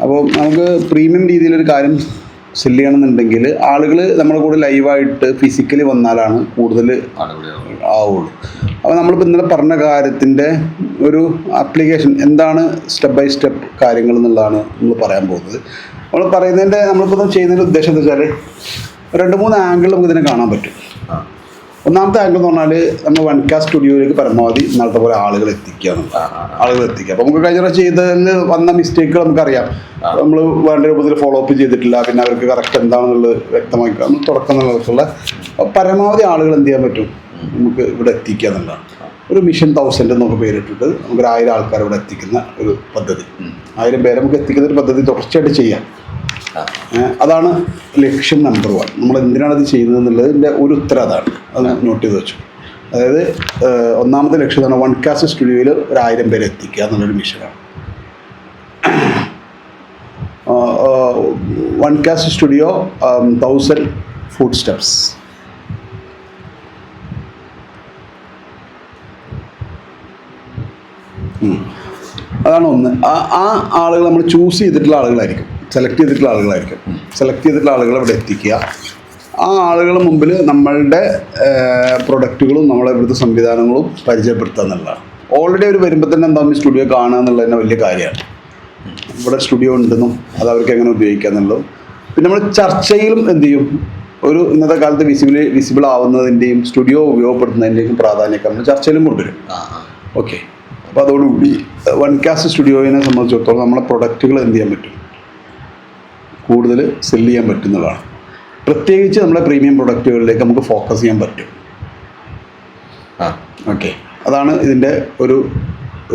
അപ്പോൾ നമുക്ക് പ്രീമിയം രീതിയിലൊരു കാര്യം സെല്ല് ചെയ്യണമെന്നുണ്ടെങ്കിൽ ആളുകൾ നമ്മുടെ കൂടെ ലൈവായിട്ട് ഫിസിക്കലി വന്നാലാണ് കൂടുതൽ ആവുള്ളൂ. അപ്പോൾ നമ്മളിപ്പോൾ ഇന്നലെ പറഞ്ഞ കാര്യത്തിൻ്റെ ഒരു ആപ്ലിക്കേഷൻ എന്താണ്, സ്റ്റെപ്പ് ബൈ സ്റ്റെപ്പ് കാര്യങ്ങൾ എന്നുള്ളതാണ് നമ്മൾ പറയാൻ പോകുന്നത്. നമ്മൾ പറയുന്നതിൻ്റെ നമ്മളിപ്പോൾ ചെയ്യുന്നതിൻ്റെ ഉദ്ദേശം എന്താ വെച്ചാൽ 2-3 ആംഗിൾ നമുക്ക് ഇതിനെ കാണാൻ പറ്റും. ഒന്നാമത്തെ ആംഗിൾ എന്ന് പറഞ്ഞാൽ നമ്മൾ വൺകാ സ്റ്റുഡിയോയിലേക്ക് പരമാവധി ഇന്നലത്തെ പോലെ ആളുകൾ എത്തിക്കുക. അപ്പോൾ നമുക്ക് കഴിഞ്ഞ പ്രാവശ്യം ചെയ്തതിൽ വന്ന മിസ്റ്റേക്കുകൾ നമുക്കറിയാം. നമ്മൾ വേണ്ട രൂപത്തിൽ ഫോളോ അപ്പ് ചെയ്തിട്ടില്ല, പിന്നെ അവർക്ക് കറക്റ്റ് എന്താണെന്നുള്ളത് വ്യക്തമാക്കുക, നമ്മൾ തുടക്കം നിലനിൽക്കുള്ള പരമാവധി ആളുകൾ എന്ത് ചെയ്യാൻ പറ്റും, നമുക്ക് ഇവിടെ എത്തിക്കുക എന്നുള്ളതാണ്. ഒരു മിഷൻ 1000 എന്നൊക്കെ പേരിട്ടിട്ട് നമുക്കൊരു 1000 ആൾക്കാർ ഇവിടെ എത്തിക്കുന്ന ഒരു പദ്ധതി, 1000 പേരെ നമുക്ക് എത്തിക്കുന്ന ഒരു പദ്ധതി തുടർച്ചയായിട്ട് ചെയ്യാം. അതാണ് ലക്ഷ്യം നമ്പർ 1. നമ്മൾ എന്തിനാണ് ഇത് ചെയ്യുന്നത് എന്നുള്ളതിൻ്റെ ഒരു ഉത്തരം അതാണ്. അത് നോട്ട് ചെയ്ത് വെച്ചു. അതായത് ഒന്നാമത്തെ ലക്ഷ്യം എന്ന് പറഞ്ഞാൽ വൺകാസ്റ്റ് സ്റ്റുഡിയോയിൽ ഒരു 1000 പേരെ എത്തിക്കുക എന്നുള്ളൊരു മിഷനാണ്. വൺകാസ്റ്റ് സ്റ്റുഡിയോ 1000 ഫുഡ് സ്റ്റെപ്സ്. അതാണ് ഒന്ന്. ആ ആളുകൾ നമ്മൾ ചൂസ് ചെയ്തിട്ടുള്ള ആളുകളായിരിക്കും, സെലക്ട് ചെയ്തിട്ടുള്ള ആളുകൾ ഇവിടെ എത്തിക്കുക. ആ ആളുകളുടെ മുമ്പിൽ നമ്മളുടെ പ്രൊഡക്റ്റുകളും നമ്മളെ ഇവിടുത്തെ സംവിധാനങ്ങളും പരിചയപ്പെടുത്തുക എന്നുള്ളതാണ്. ഓൾറെഡി അവർ വരുമ്പോൾ തന്നെ എന്താകും, സ്റ്റുഡിയോ കാണുക എന്നുള്ളത് തന്നെ വലിയ കാര്യമാണ്. ഇവിടെ സ്റ്റുഡിയോ ഉണ്ടെന്നും അത് അവർക്ക് എങ്ങനെ ഉപയോഗിക്കുക എന്നുള്ളതും. പിന്നെ നമ്മൾ ചർച്ചയിലും എന്ത് ചെയ്യും, ഒരു ഇന്നത്തെ കാലത്ത് വിസിബിൾ ആവുന്നതിൻ്റെയും സ്റ്റുഡിയോ ഉപയോഗപ്പെടുത്തുന്നതിൻ്റെയും പ്രാധാന്യമൊക്കെ നമ്മൾ ചർച്ചയിലും കൊണ്ടുവരും. ഓക്കെ, അപ്പോൾ അതോടുകൂടി വൺകാസ്റ്റ് സ്റ്റുഡിയോയിനെ സംബന്ധിച്ചിടത്തോളം നമ്മളെ പ്രൊഡക്റ്റുകൾ എന്ത് ചെയ്യാൻ പറ്റും, കൂടുതൽ സെല്ല് ചെയ്യാൻ പറ്റുന്നതാണ്. പ്രത്യേകിച്ച് നമ്മളെ പ്രീമിയം പ്രൊഡക്റ്റുകളിലേക്ക് നമുക്ക് ഫോക്കസ് ചെയ്യാൻ പറ്റും. ഓക്കെ, അതാണ് ഇതിൻ്റെ ഒരു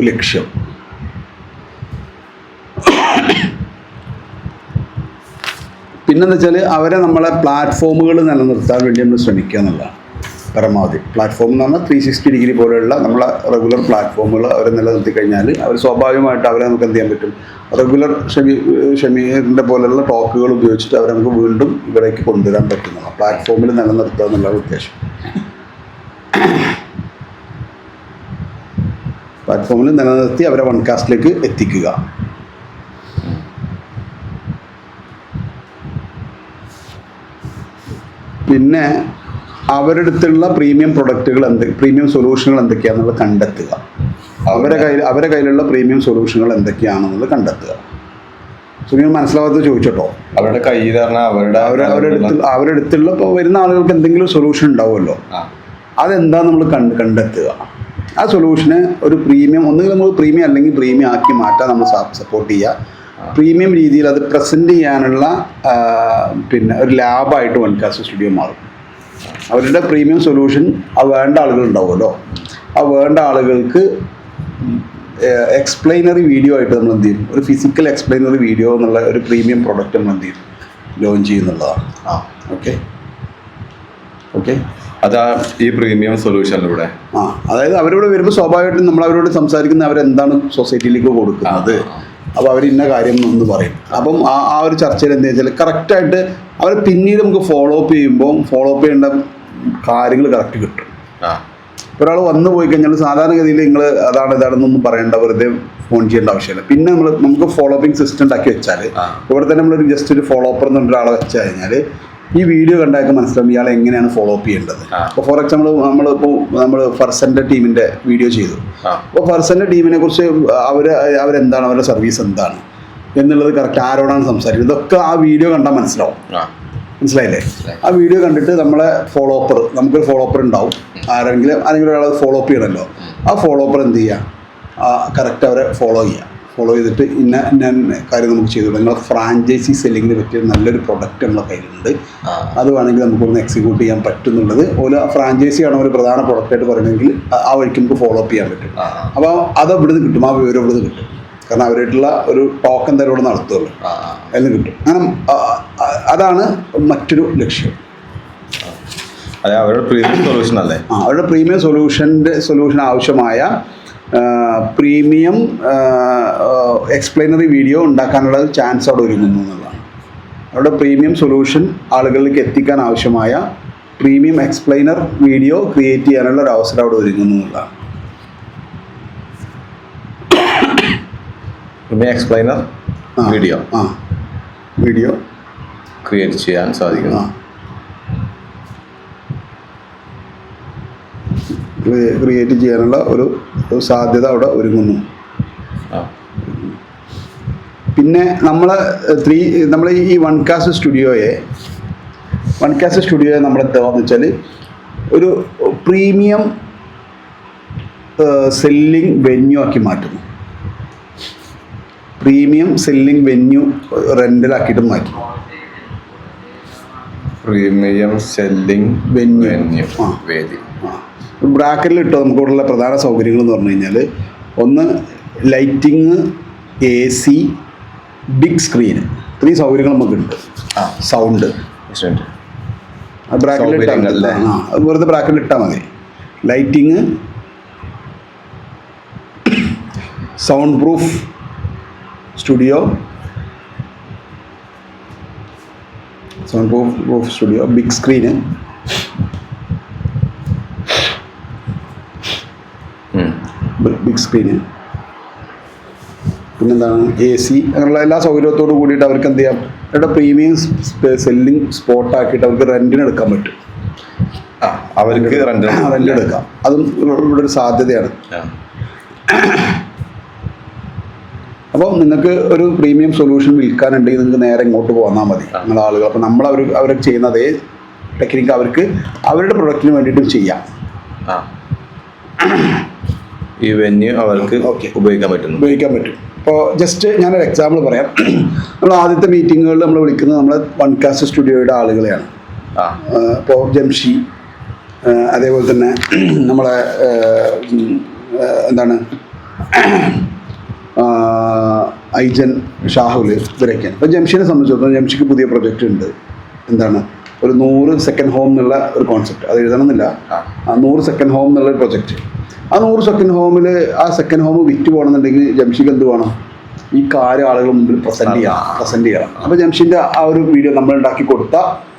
ലക്ഷ്യം. പിന്നെന്താ വെച്ചാൽ അവരെ നമ്മളെ പ്ലാറ്റ്ഫോമുകൾ നിലനിർത്താൻ വേണ്ടി നമ്മൾ ശ്രമിക്കുക എന്നുള്ളതാണ് പരമാവധി. പ്ലാറ്റ്ഫോം എന്ന് പറഞ്ഞാൽ 360 ഡിഗ്രി പോലെയുള്ള നമ്മളെ റെഗുലർ പ്ലാറ്റ്ഫോമുകൾ അവരെ നിലനിർത്തി കഴിഞ്ഞാൽ അവർ സ്വാഭാവികമായിട്ട് അവരെ നമുക്ക് എന്ത് ചെയ്യാൻ പറ്റും, റെഗുലർ ഷമീറിൻ്റെ പോലെയുള്ള ടോക്കുകൾ ഉപയോഗിച്ചിട്ട് അവരെ നമുക്ക് വീണ്ടും ഇവിടേക്ക് കൊണ്ടുവരാൻ പറ്റുന്നതാണ്. പ്ലാറ്റ്ഫോമിൽ നിലനിർത്തുക എന്നുള്ള ഉദ്ദേശം. പ്ലാറ്റ്ഫോമിൽ നിലനിർത്തി അവരെ വൺകാസ്റ്റിലേക്ക് എത്തിക്കുക. പിന്നെ അവരുടെ അടുത്തുള്ള പ്രീമിയം പ്രൊഡക്റ്റുകൾ പ്രീമിയം സൊല്യൂഷനുകൾ എന്തൊക്കെയാണെന്നുള്ളത് കണ്ടെത്തുക. അവരുടെ കയ്യിലുള്ള പ്രീമിയം സൊല്യൂഷനുകൾ എന്തൊക്കെയാണെന്നുള്ളത് കണ്ടെത്തുക. സുനിൽ മനസ്സിലാവാത്തത് ചോദിച്ചോട്ടോ. അവരുടെ കയ്യിൽ അവരുടെ അടുത്തുള്ള ഇപ്പോൾ വരുന്ന ആളുകൾക്ക് എന്തെങ്കിലും സൊല്യൂഷൻ ഉണ്ടാവുമല്ലോ, അതെന്താ നമ്മൾ കണ്ടെത്തുക. ആ സൊല്യൂഷന് ഒരു പ്രീമിയം, ഒന്നുകിൽ നമ്മൾ പ്രീമിയം അല്ലെങ്കിൽ പ്രീമിയം ആക്കി മാറ്റാൻ നമ്മൾ സപ്പോർട്ട് ചെയ്യുക. പ്രീമിയം രീതിയിൽ അത് പ്രസൻറ്റ് ചെയ്യാനുള്ള പിന്നെ ഒരു ലാബായിട്ട് വൺകാസ്റ്റ് സ്റ്റുഡിയോ മാറും. അവരുടെ പ്രീമിയം സൊല്യൂഷൻ ആ വേണ്ട ആളുകളുണ്ടാവുമല്ലോ, ആ വേണ്ട ആളുകൾക്ക് എക്സ്പ്ലെയിനറി വീഡിയോ ആയിട്ട് നമ്മൾ എന്ത് ചെയ്യും, ഒരു ഫിസിക്കൽ എക്സ്പ്ലെയിനറി വീഡിയോ എന്നുള്ള ഒരു പ്രീമിയം പ്രൊഡക്റ്റ് നമ്മൾ എന്ത് ചെയ്യും, ലോഞ്ച് ചെയ്യുന്നുള്ളതാണ്. ഓക്കെ, അതാ ഈ പ്രീമിയം സൊല്യൂഷനിലൂടെ അതായത് അവരോട് വരുമ്പോൾ സ്വാഭാവികമായിട്ടും നമ്മൾ അവരോട് സംസാരിക്കുന്നത് അവരെന്താണ് സൊസൈറ്റിയിലേക്ക് കൊടുക്കുന്നത്, അപ്പോൾ അവർ ഇന്ന കാര്യം എന്ന് പറയും. അപ്പം ആ ഒരു ചർച്ചയിൽ എന്താ വെച്ചാൽ കറക്റ്റായിട്ട് അവർ പിന്നീട് നമുക്ക് ഫോളോ അപ്പ് ചെയ്യുമ്പോൾ ഫോളോ അപ്പ് ചെയ്യേണ്ട കാര്യങ്ങൾ കറക്റ്റ് കിട്ടും. ഒരാൾ വന്നു പോയി കഴിഞ്ഞാൽ സാധാരണഗതിയിൽ നിങ്ങൾ ഇതാണെന്നൊന്നും പറയേണ്ട, വെറുതെ ഫോൺ ചെയ്യേണ്ട ആവശ്യമില്ല. പിന്നെ നമുക്ക് ഫോളോ അപ്പിംഗ് സിസ്റ്റം ഉണ്ടാക്കി വെച്ചാൽ ഇവിടെ തന്നെ നമ്മളൊരു ജസ്റ്റ് ഒരു ഫോളോ അപ്പർ എന്ന് ഒരാളെ വെച്ച് കഴിഞ്ഞാൽ ഈ വീഡിയോ കണ്ടാൽ മനസ്സിലാവും ഇയാൾ എങ്ങനെയാണ് ഫോളോ അപ്പ് ചെയ്യേണ്ടത്. അപ്പോൾ ഫോർ എക്സാമ്പിൾ നമ്മൾ ഫർസൻ്റെ ടീമിൻ്റെ വീഡിയോ ചെയ്തു. അപ്പോൾ ഫർസൻ്റെ ടീമിനെ കുറിച്ച് അവരെന്താണ്, അവരുടെ സർവീസ് എന്താണ് എന്നുള്ളത് കറക്റ്റ് ആരോടാണ് സംസാരിക്കുന്നത്, ഇതൊക്കെ ആ വീഡിയോ കണ്ടാൽ മനസ്സിലാവും. മനസ്സിലായില്ലേ? ആ വീഡിയോ കണ്ടിട്ട് നമ്മളെ നമുക്കൊരു ഫോളോ അപ്പർ ഉണ്ടാവും. ആരെങ്കിലും ഒരാൾ ഫോളോ അപ്പ് ചെയ്യണമല്ലോ, ആ ഫോളോ അപ്പർ എന്ത് ചെയ്യുക, കറക്റ്റ് അവരെ ഫോളോ ചെയ്തിട്ട് ഇന്ന കാര്യം നമുക്ക് ചെയ്തു. നിങ്ങൾ ഫ്രാഞ്ചൈസി സെല്ലിങ്ങിന് പറ്റിയ നല്ലൊരു പ്രൊഡക്റ്റ് നമ്മളെ കയ്യിലുണ്ട്, അത് വേണമെങ്കിൽ നമുക്കൊന്ന് എക്സിക്യൂട്ട് ചെയ്യാൻ പറ്റുന്നുള്ളത്. ഓരോ ഫ്രാഞ്ചൈസിയാണ് ഒരു പ്രധാന പ്രൊഡക്റ്റായിട്ട് പറയണമെങ്കിൽ ആ വഴിക്ക് നമുക്ക് ഫോളോ അപ്പ് ചെയ്യാൻ പറ്റും. അപ്പോൾ അത് ഇവിടുന്ന് കിട്ടും, ആ വിവരം ഇവിടുന്ന് കിട്ടും. കാരണം അവരായിട്ടുള്ള ഒരു ടോക്ക് എന്തായാലും ഇവിടെ നടത്തുമല്ലോ, അതിന് കിട്ടും. അങ്ങനെ അതാണ് മറ്റൊരു ലക്ഷ്യം. അവരുടെ പ്രീമിയം സൊല്യൂഷൻ അല്ലേ? അവരുടെ പ്രീമിയം സൊല്യൂഷൻ ആവശ്യമായ പ്രീമിയം എക്സ്പ്ലെയിനറി വീഡിയോ ഉണ്ടാക്കാനുള്ള ചാൻസ് അവിടെ ഒരുങ്ങുന്നു എന്നുള്ളതാണ്. അവരുടെ പ്രീമിയം സൊല്യൂഷൻ ആളുകളിലേക്ക് എത്തിക്കാൻ ആവശ്യമായ പ്രീമിയം എക്സ്പ്ലെയിനർ വീഡിയോ ക്രിയേറ്റ് ചെയ്യാനുള്ള ഒരു അവസരം അവിടെ ഒരുങ്ങുന്നു എന്നുള്ളതാണ്. വീഡിയോ വീഡിയോ ക്രിയേറ്റ് ചെയ്യാൻ സാധിക്കുന്നു. ക്രിയേറ്റ് ചെയ്യാനുള്ള ഒരു സാധ്യത അവിടെ ഒരുങ്ങുന്നു. പിന്നെ നമ്മൾ ഈ വൺകാസ്റ്റ് സ്റ്റുഡിയോയെ നമ്മൾ എന്താണെന്ന് വെച്ചാൽ ഒരു പ്രീമിയം സെല്ലിംഗ് വെന്യൂ ആക്കി മാറ്റുന്നു. പ്രീമിയം സെല്ലിംഗ് വെന്യൂ റെൻ്റലാക്കിയിട്ട് മാറ്റി. പ്രീമിയം സെല്ലിംഗ് വെന്യൂ വേദി. ബ്രാക്കറ്റിൽ ഇട്ടോ നമുക്ക് ഇവിടെയുള്ള പ്രധാന സൗകര്യങ്ങൾ എന്ന് പറഞ്ഞു കഴിഞ്ഞാൽ ഒന്ന് ലൈറ്റിങ്, AC, ബിഗ് സ്ക്രീന്, 3 സൗകര്യങ്ങൾ നമുക്കുണ്ട്. സൗണ്ട് ബ്രാക്കറ്റിൽ ഇട്ടാൽ വെറുതെ ബ്രാക്കറ്റിൽ ഇട്ടാൽ മതി. Lighting, sound proof studio, big screen, പിന്നെന്താണ് AC, അങ്ങനെയുള്ള എല്ലാ സൗകര്യത്തോടു കൂടിയിട്ട് അവർക്ക് എന്ത് ചെയ്യാം, അവരുടെ പ്രീമിയം സെല്ലിംഗ് സ്പോട്ടാക്കിയിട്ട് അവർക്ക് റെൻറ്റിന് എടുക്കാൻ പറ്റും. അവർക്ക് റെൻ്റ് എടുക്കാം. അതും ഇവിടെ ഒരു സാധ്യതയാണ്. അപ്പോൾ നിങ്ങൾക്ക് ഒരു പ്രീമിയം സൊല്യൂഷൻ വിൽക്കാനുണ്ടെങ്കിൽ നിങ്ങൾക്ക് നേരെ ഇങ്ങോട്ട് പോന്നാൽ മതി നിങ്ങളുടെ ആളുകൾ. അപ്പോൾ അവർ ചെയ്യുന്ന അതേ ടെക്നിക്ക് അവർക്ക് അവരുടെ പ്രൊഡക്റ്റിന് വേണ്ടിയിട്ടും ചെയ്യാം. ഈ വെന്യൂ അവർക്ക് ഉപയോഗിക്കാൻ പറ്റും. ഇപ്പോൾ ജസ്റ്റ് ഞാനൊരു എക്സാമ്പിൾ പറയാം. നമ്മൾ ആദ്യത്തെ മീറ്റിങ്ങുകളിൽ നമ്മൾ വിളിക്കുന്നത് നമ്മളെ വൺകാസ്റ്റ് സ്റ്റുഡിയോയുടെ ആളുകളെയാണ്. ഇപ്പോൾ ജംഷി, അതേപോലെ തന്നെ നമ്മളെ എന്താണ് ഐജൻ, ഷാഹുൽ, ഇവരൊക്കെയാണ്. അപ്പോൾ ജംഷിനെ സംബന്ധിച്ചിടത്തോളം ജംഷിക്ക് പുതിയ പ്രൊജക്റ്റ് ഉണ്ട്. എന്താണ്, ഒരു 100 സെക്കൻഡ് ഹോം എന്നുള്ള ഒരു കോൺസെപ്റ്റ്. അത് എഴുതണമെന്നില്ല. 100 സെക്കൻഡ് ഹോം എന്നുള്ള പ്രൊജക്റ്റ്. ആ 100 സെക്കൻഡ് ഹോമിൽ ആ സെക്കൻഡ് ഹോം വിറ്റ് പോകണമെന്നുണ്ടെങ്കിൽ ജംഷിക്ക് എന്ത് വേണം, ഈ കാര്യം ആളുകൾ മുമ്പിൽ പ്രസൻറ്റ് ചെയ്യണം. അപ്പോൾ ജംഷിൻ്റെ ആ ഒരു വീഡിയോ നമ്മൾ ഉണ്ടാക്കി കൊടുത്ത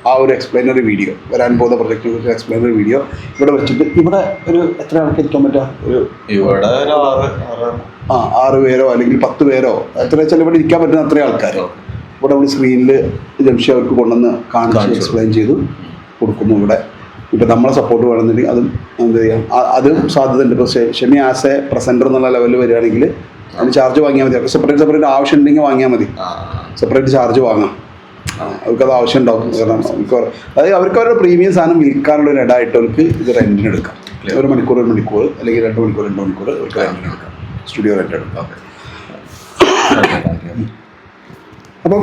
ആ ഒരു എക്സ്പ്ലെയിനറി വീഡിയോ, വരാൻ പോകുന്ന പ്രൊജക്റ്റിനെ കുറിച്ച് എക്സ്പ്ലെയിനറി വീഡിയോ ഇവിടെ വെച്ചിട്ട് ഇവിടെ ഒരു എത്ര ആൾക്ക് എത്താൻ പറ്റുക, ഇവിടെ 6 പേരോ അല്ലെങ്കിൽ 10 പേരോ എത്ര വെച്ചാൽ ഇവിടെ ഇരിക്കാൻ പറ്റുന്ന അത്രയും ആൾക്കാർ ഇവിടെ നമ്മൾ സ്ക്രീനിൽ ജംഷി അവർക്ക് കൊണ്ടുവന്ന് കാണിച്ച് എക്സ്പ്ലെയിൻ ചെയ്ത് കൊടുക്കുന്നു. ഇവിടെ ഇപ്പം നമ്മളെ സപ്പോർട്ട് വേണമെന്നുണ്ടെങ്കിൽ അതും എന്ത് ചെയ്യാം, അതും സാധ്യതയുണ്ട്. ഇപ്പോൾ ഷെമി ആസ് എ പ്രസൻറ്റർ എന്നുള്ള ലെവലിൽ വരികയാണെങ്കിൽ അതിന് ചാർജ് വാങ്ങിയാൽ മതി. സെപ്പറേറ്റ് ആവശ്യം ഉണ്ടെങ്കിൽ വാങ്ങിയാൽ മതി. സെപ്പറേറ്റ് ചാർജ് വാങ്ങാം. അവർക്കത് ആവശ്യം ഉണ്ടാവും. കാരണം അതായത് അവർക്ക് അവരുടെ പ്രീമിയം സാധനം വിൽക്കാനുള്ള ഒരു ഇടമായിട്ട് അവർക്ക് ഇത് റെൻറ്റിന് എടുക്കാം. 1 മണിക്കൂർ അല്ലെങ്കിൽ 2 മണിക്കൂർ അവർക്ക് റെൻറ്റിന് എടുക്കാം. സ്റ്റുഡിയോ റെൻ്റ് എടുക്കാം. അപ്പം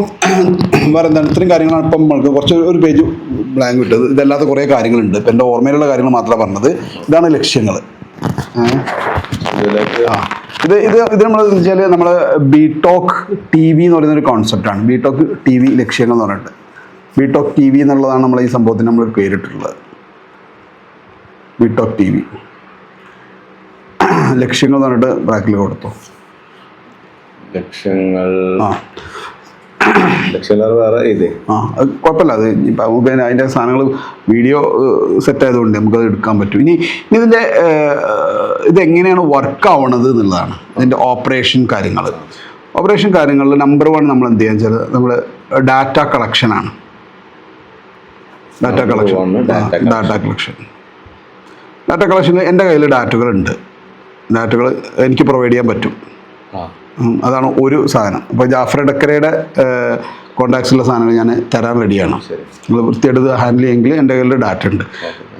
വേറെ എന്താണ്, ഇത്രയും കാര്യങ്ങളാണ് ഇപ്പം നമ്മൾക്ക് കുറച്ച് ഒരു പേജ് ബ്ലാങ്ക് വിട്ടത്. ഇതല്ലാത്ത കുറേ കാര്യങ്ങളുണ്ട്. ഇപ്പം എൻ്റെ ഓർമ്മയിലുള്ള കാര്യങ്ങൾ മാത്രമാണ് പറഞ്ഞത്. ഇതാണ് ലക്ഷ്യങ്ങൾ. ഇത് നമ്മൾ വെച്ചാൽ നമ്മൾ BTalk TV എന്ന് പറയുന്നൊരു കോൺസെപ്റ്റാണ്. BTalk TV ലക്ഷ്യങ്ങൾ എന്ന് പറഞ്ഞിട്ട് BTalk TV എന്നുള്ളതാണ് നമ്മൾ ഈ സംഭവത്തിന് നമ്മളൊരു പേരിട്ടിട്ടുള്ളത്. BTalk TV ലക്ഷ്യങ്ങൾ എന്ന് പറഞ്ഞിട്ട് ബ്രാക്കിൽ കൊടുത്തു. ലക്ഷ്യങ്ങൾ വേറെ ഇത് അത് കുഴപ്പമില്ല. അത് ഇപ്പം അതിൻ്റെ സാധനങ്ങൾ വീഡിയോ സെറ്റ് ആയതുകൊണ്ട് നമുക്കത് എടുക്കാൻ പറ്റും. ഇനി ഇതെങ്ങനെയാണ് വർക്ക് ആവണത് എന്നുള്ളതാണ് ഇതിൻ്റെ ഓപ്പറേഷൻ കാര്യങ്ങളിൽ നമ്പർ 1 നമ്മൾ എന്ത് ചെയ്യാന്ന് വെച്ചാൽ നമ്മൾ ഡാറ്റ കളക്ഷനാണ്. ഡാറ്റ കളക്ഷനിൽ എൻ്റെ കയ്യിൽ ഡാറ്റകൾ എനിക്ക് പ്രൊവൈഡ് ചെയ്യാൻ പറ്റും. അതാണ് ഒരു സാധനം. അപ്പോൾ ജാഫർ ഡക്കരയുടെ കോൺടാക്ട്സുള്ള സാധനങ്ങൾ ഞാൻ തരാൻ റെഡിയാണ്. നിങ്ങൾ വൃത്തിയെടുത്ത് ഹാൻഡിൽ ചെയ്യുമെങ്കിൽ എൻ്റെ കയ്യിൽ ഡാറ്റ ഉണ്ട്.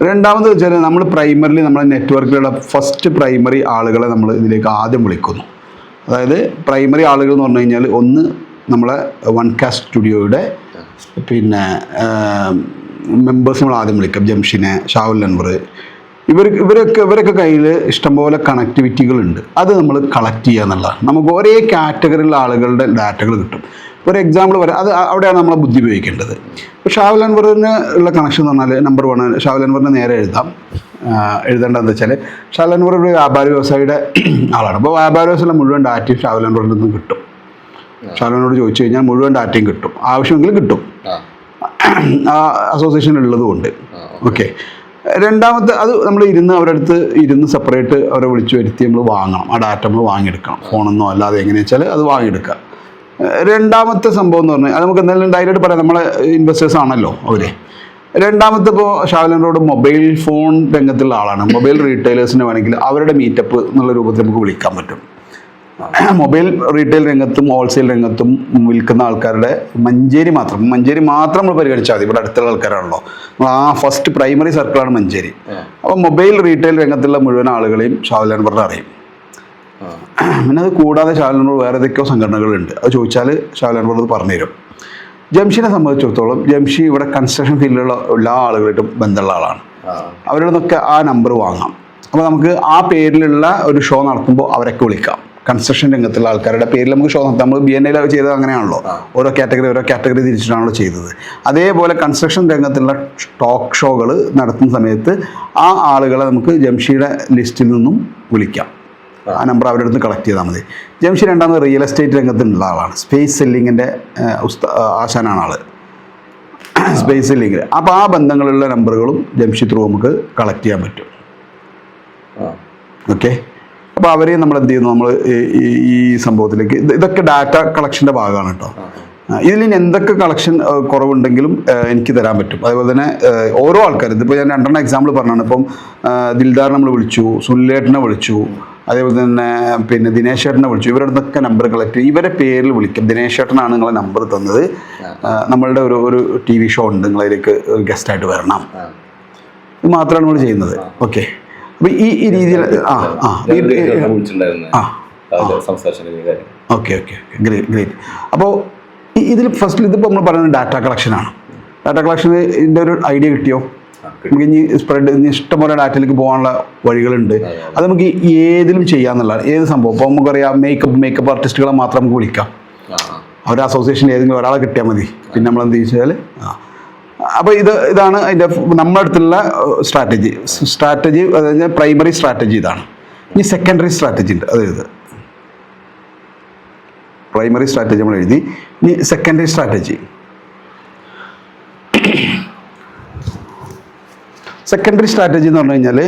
രണ്ടാമത് വെച്ചാൽ നമ്മൾ പ്രൈമറിലി നമ്മളെ നെറ്റ്വർക്കിലുള്ള ഫസ്റ്റ് പ്രൈമറി ആളുകളെ നമ്മൾ ഇതിലേക്ക് ആദ്യം വിളിക്കുന്നു. അതായത് പ്രൈമറി ആളുകൾ എന്ന് പറഞ്ഞു കഴിഞ്ഞാൽ ഒന്ന് നമ്മളെ വൺകാസ്റ്റ് സ്റ്റുഡിയോയുടെ പിന്നെ മെമ്പേഴ്സ് നമ്മൾ ആദ്യം വിളിക്കാം. ജംഷിനെ, ഷാഹുൽ അൻവർ, ഇവരൊക്കെ കയ്യിൽ ഇഷ്ടംപോലെ കണക്ടിവിറ്റികളുണ്ട്. അത് നമ്മൾ കളക്ട് ചെയ്യുക എന്നുള്ളതാണ്. നമുക്ക് ഒരേ കാറ്റഗറിയിലുള്ള ആളുകളുടെ ഡാറ്റകൾ കിട്ടും. ഒരു എക്സാമ്പിൾ പറയാം, അത് അവിടെയാണ് നമ്മളെ ബുദ്ധി ഉപയോഗിക്കേണ്ടത്. ഇപ്പോൾ ഷാഹുൽ അൻവറിന് ഉള്ള കണക്ഷൻ എന്ന് പറഞ്ഞാൽ നമ്പർ 1 ഷാഹുൽ അൻവറിനെ നേരെ എഴുതേണ്ടതെന്ന് വെച്ചാൽ ഷാഹുൽ അൻവർ ഒരു വ്യാപാര വ്യവസായിയുടെ ആളാണ്. അപ്പോൾ വ്യാപാര വ്യവസായം മുഴുവൻ ഡാറ്റയും ഷാഹുൽ അൻവറിൽ നിന്ന് കിട്ടും. ഷാഹുൽ അൻവറോട് ചോദിച്ചു കഴിഞ്ഞാൽ മുഴുവൻ ഡാറ്റയും കിട്ടും. ആവശ്യമെങ്കിൽ കിട്ടും, ആ അസോസിയേഷൻ ഉള്ളതുകൊണ്ട്. ഓക്കെ. രണ്ടാമത്തെ, അത് നമ്മൾ അവരുടെ അടുത്ത് ഇരുന്ന് സെപ്പറേറ്റ് അവരെ വിളിച്ചു വരുത്തി നമ്മൾ വാങ്ങണം. ആ ഡാറ്റ നമ്മൾ വാങ്ങിയെടുക്കണം. ഫോണെന്നോ അല്ലാതെ എങ്ങനെയാ വെച്ചാൽ അത് വാങ്ങിയെടുക്കുക. രണ്ടാമത്തെ സംഭവം എന്ന് പറഞ്ഞാൽ അത് നമുക്ക് എന്തായാലും ഡയറക്റ്റ് പറയാം, നമ്മളെ ഇൻവെസ്റ്റേഴ്സ് ആണല്ലോ അവർ. രണ്ടാമത്തെ ഇപ്പോൾ ഷാവലൻ റോഡ് മൊബൈൽ ഫോൺ രംഗത്തുള്ള ആളാണ്. മൊബൈൽ റീറ്റെയിലേഴ്സിന് വേണമെങ്കിൽ അവരുടെ മീറ്റപ്പ് എന്നുള്ള രൂപത്തിൽ നമുക്ക് വിളിക്കാൻ പറ്റും. മൊബൈൽ റീറ്റെയിൽ രംഗത്തും ഹോൾസെയിൽ രംഗത്തും വിൽക്കുന്ന ആൾക്കാരുടെ മഞ്ചേരി മാത്രം നമ്മൾ പരിഗണിച്ചാൽ മതി. ഇവിടെ അടുത്തുള്ള ആൾക്കാരാണല്ലോ, ഫസ്റ്റ് പ്രൈമറി സർക്കിളാണ് മഞ്ചേരി. അപ്പോൾ മൊബൈൽ റീറ്റെയിൽ രംഗത്തുള്ള മുഴുവൻ ആളുകളെയും ഷാവലൻ റോഡ് അറിയും. പിന്നെ അത് കൂടാതെ ഷാവലൻ റോഡ് വേറെ ഏതൊക്കെയോ സംഘടനകളുണ്ട്, അത് ചോദിച്ചാൽ ഷാവലൻ റോഡ് പറഞ്ഞുതരും. ജംഷിനെ സംബന്ധിച്ചിടത്തോളം ജംഷി ഇവിടെ കൺസ്ട്രക്ഷൻ ഫീൽഡിലുള്ള എല്ലാ ആളുകളായിട്ടും ബന്ധമുള്ള ആളാണ്. അവരുടെ നിന്നൊക്കെ ആ നമ്പർ വാങ്ങാം. അപ്പോൾ നമുക്ക് ആ പേരിലുള്ള ഒരു ഷോ നടത്തുമ്പോൾ അവരൊക്കെ വിളിക്കാം. കൺസ്ട്രക്ഷൻ രംഗത്തുള്ള ആൾക്കാരുടെ പേരിൽ നമുക്ക് ഷോ നടത്താം. നമ്മൾ BNI ചെയ്തത് അങ്ങനെയാണല്ലോ, ഓരോ കാറ്റഗറി തിരിച്ചിട്ടാണല്ലോ ചെയ്തത്. അതേപോലെ കൺസ്ട്രക്ഷൻ രംഗത്തുള്ള ടോക്ക് ഷോകൾ നടത്തുന്ന സമയത്ത് ആ ആളുകളെ നമുക്ക് ജംഷിയുടെ ലിസ്റ്റിൽ നിന്നും വിളിക്കാം. ആ നമ്പർ അവരുടെ അടുത്ത് കളക്ട് ചെയ്താൽ മതി. ജംഷി രണ്ടാമത് റിയൽ എസ്റ്റേറ്റ് രംഗത്തുള്ള ആളാണ്. സ്പേസ് സെല്ലിങ്ങിൻ്റെ ആശാനാണ് ആൾ, സ്പേസ് സെല്ലിങ്ങിൽ. അപ്പോൾ ആ ബന്ധങ്ങളുള്ള നമ്പറുകളും ജംഷി ത്രൂ നമുക്ക് കളക്ട് ചെയ്യാൻ പറ്റും. ഓക്കെ, അപ്പോൾ അവരെ നമ്മൾ എന്ത് ചെയ്യുന്നു, നമ്മൾ ഈ സംഭവത്തിലേക്ക് ഇതൊക്കെ ഡാറ്റ കളക്ഷൻ്റെ ഭാഗമാണ് കേട്ടോ. ഇതിലിനി എന്തൊക്കെ കളക്ഷൻ കുറവുണ്ടെങ്കിലും എനിക്ക് തരാൻ പറ്റും. അതേപോലെ തന്നെ ഓരോ ആൾക്കാരും, ഇതിപ്പോൾ ഞാൻ 2 എക്സാമ്പിൾ പറഞ്ഞാണ്. ഇപ്പം ദിൽദാർ നമ്മൾ വിളിച്ചു, സുനിലേട്ടനെ വിളിച്ചു, അതേപോലെ തന്നെ പിന്നെ ദിനേശ് ചേട്ടനെ വിളിച്ചു. ഇവരുടെ നിന്നൊക്കെ നമ്പർ കളക്ട് ചെയ്യും, ഇവരെ പേരിൽ വിളിക്കും. ദിനേശ് ചേട്ടനാണ് നിങ്ങളെ നമ്പർ തന്നത്, നമ്മളുടെ ഒരു TV ഷോ ഉണ്ട്, നിങ്ങളതിലേക്ക് ഗസ്റ്റായിട്ട് വരണം. ഇത് മാത്രമാണ് നമ്മൾ ചെയ്യുന്നത്. ഓക്കെ, അപ്പോൾ ഈ രീതിയിൽ ഓക്കെ ഗ്രേറ്റ്. അപ്പോൾ ഇതിൽ ഫസ്റ്റിൽ ഇതിപ്പോൾ നമ്മൾ പറയുന്നത് ഡാറ്റ കളക്ഷനാണ്. ഡാറ്റ കളക്ഷൻ്റെ ഒരു ഐഡിയ കിട്ടിയോ? നമുക്ക് ഇനി സ്പ്രെഡ് ഇഷ്ടംപോലെ ഡാറ്റയിലേക്ക് പോകാനുള്ള വഴികളുണ്ട്. അത് നമുക്ക് ഏതിലും ചെയ്യാമെന്നുള്ളതാണ്. ഏത് സംഭവം ഇപ്പോൾ നമുക്കറിയാം, മേക്കപ്പ് ആർട്ടിസ്റ്റുകളെ മാത്രം നമുക്ക് വിളിക്കാം. അവരുടെ അസോസിയേഷനിൽ ഏതെങ്കിലും ഒരാളെ കിട്ടിയാൽ മതി. പിന്നെ നമ്മൾ എന്ത് ചോദിച്ചാൽ അപ്പോൾ ഇതാണ് അതിൻ്റെ നമ്മുടെ അടുത്തുള്ള സ്ട്രാറ്റജി അതായത് പ്രൈമറി സ്ട്രാറ്റജി ഇതാണ്. ഇനി സെക്കൻഡറി സ്ട്രാറ്റജി ഉണ്ട്, അതായത് പ്രൈമറി സ്ട്രാറ്റജി നമ്മൾ എഴുതി. ഇനി സെക്കൻഡറി സ്ട്രാറ്റജി എന്ന് പറഞ്ഞു കഴിഞ്ഞാൽ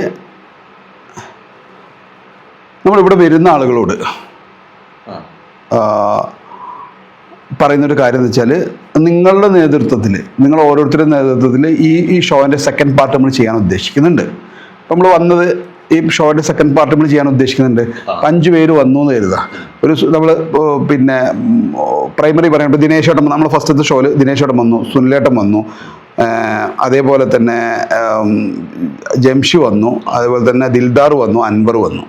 നമ്മളിവിടെ വരുന്ന ആളുകളോട് പറയുന്നൊരു കാര്യം എന്ന് വെച്ചാൽ, നിങ്ങളുടെ നേതൃത്വത്തിൽ, നിങ്ങൾ ഓരോരുത്തരുടെ നേതൃത്വത്തിൽ ഈ ഷോൻ്റെ സെക്കൻഡ് പാർട്ട് നമ്മൾ ചെയ്യാൻ ഉദ്ദേശിക്കുന്നുണ്ട്. അപ്പം നമ്മൾ വന്നത് ഈ ഷോയുടെ സെക്കൻഡ് പാർട്ട് നമ്മൾ ചെയ്യാൻ ഉദ്ദേശിക്കുന്നുണ്ട്. 5 പേര് വന്നു എന്ന് കരുതുക. നമ്മൾ പിന്നെ പ്രൈമറി പറയുമ്പോൾ ദിനേശ് ഏട്ടൻ, നമ്മൾ ഫസ്റ്റത്തെ ഷോയിൽ ദിനേശ് ഏട്ടൻ വന്നു, സുനിലേട്ടൻ വന്നു, അതേപോലെ തന്നെ ജംഷി വന്നു, അതേപോലെ തന്നെ ദിൽദാർ വന്നു, അൻവർ വന്നു.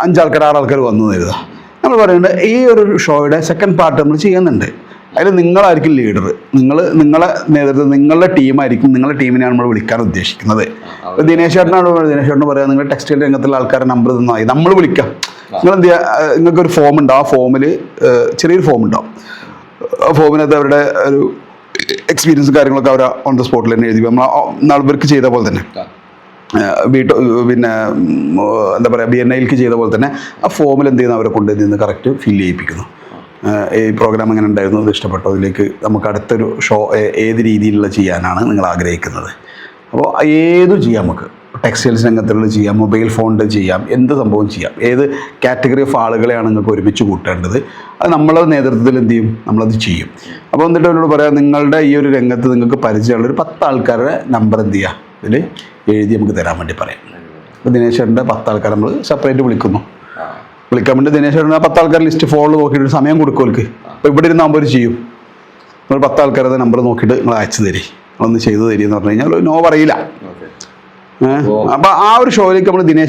6 ആൾക്കാർ വന്നു എന്ന് കരുതുക. നമ്മൾ പറയുന്നത് ഈ ഒരു ഷോയുടെ സെക്കൻഡ് പാർട്ട് നമ്മൾ ചെയ്യുന്നുണ്ട്. അതിൽ നിങ്ങളായിരിക്കും ലീഡർ, നിങ്ങളെ നേതൃത്വം, നിങ്ങളുടെ ടീമായിരിക്കും, നിങ്ങളുടെ ടീമിനെയാണ് നമ്മൾ വിളിക്കാൻ ഉദ്ദേശിക്കുന്നത്. ദിനേശ് ചേട്ടനോട് പറയാം, നിങ്ങൾ ടെക്സ്റ്റൈൽ രംഗത്തുള്ള ആൾക്കാരുടെ നമ്പർ തന്നായി നമ്മൾ വിളിക്കാം. നിങ്ങൾ എന്ത് ചെയ്യുക, നിങ്ങൾക്കൊരു ഫോം ഉണ്ടാവും. ആ ഫോമിൽ ചെറിയൊരു ഫോം ഉണ്ടാവും. ആ ഫോമിനകത്ത് അവരുടെ ഒരു എക്സ്പീരിയൻസും കാര്യങ്ങളൊക്കെ അവർ ഓൺ ദ സ്പോട്ടിൽ തന്നെ എഴുതി, നമ്മൾ നാൾ വർക്ക് ചെയ്ത പോലെ തന്നെ, പിന്നെ എന്താ പറയുക, BNIക്ക് ചെയ്ത പോലെ തന്നെ ആ ഫോമിൽ എന്ത് ചെയ്യുന്നു, അവരെ കൊണ്ട് നിന്ന് കറക്റ്റ് ഫില്ല് ചെയ്യിപ്പിക്കുന്നു. ഈ പ്രോഗ്രാം എങ്ങനെ ഉണ്ടായിരുന്നു, അത് ഇഷ്ടപ്പെട്ടോ, അതിലേക്ക് നമുക്ക് അടുത്തൊരു ഷോ ഏത് രീതിയിലുള്ള ചെയ്യാനാണ് നിങ്ങൾ ആഗ്രഹിക്കുന്നത്. അപ്പോൾ ഏതും ചെയ്യാം, നമുക്ക് ടെക്സ്റ്റൈൽസ് രംഗത്തുള്ള ചെയ്യാം, മൊബൈൽ ഫോണിൻ്റെ ചെയ്യാം, എന്ത് സംഭവം ചെയ്യാം. ഏത് കാറ്റഗറി ഓഫ് ആളുകളെയാണ് നിങ്ങൾക്ക് ഒരുമിച്ച് കൂട്ടേണ്ടത്, അത് നമ്മളെ നേതൃത്വത്തിൽ എന്ത് ചെയ്യും, നമ്മളത് ചെയ്യും. അപ്പോൾ എന്നിട്ട് അവരോട് പറയാം, നിങ്ങളുടെ ഈ ഒരു രംഗത്ത് നിങ്ങൾക്ക് പരിചയമുള്ളൊരു 10 ആൾക്കാരുടെ നമ്പർ എന്ത് ചെയ്യുക, ഇതിൽ എഴുതി നമുക്ക് തരാൻ വേണ്ടി പറയാം. അപ്പോൾ ദിനേശ് ചേട്ടൻ്റെ 10 ആൾക്കാർ നമ്മൾ സെപ്പറേറ്റ് വിളിക്കാൻ വേണ്ടി ദിനേശ് ചേട്ടൻ 10 ആൾക്കാർ ലിസ്റ്റ് ഫോണിൽ നോക്കിയിട്ട് സമയം കൊടുക്കുമല്ലോ. അപ്പോൾ ഇവിടെ ഇരുന്നാകുമ്പോൾ ചെയ്യും, നിങ്ങൾ 10 ആൾക്കാരുടെ നമ്പർ നോക്കിയിട്ട് നിങ്ങൾ അയച്ചു തരി, ഒന്ന് ചെയ്തു തരി എന്ന് പറഞ്ഞു കഴിഞ്ഞാൽ നോ പറയില്ല. അപ്പോൾ ആ ഒരു ഷോയിലേക്ക് നമ്മൾ ദിനേശ്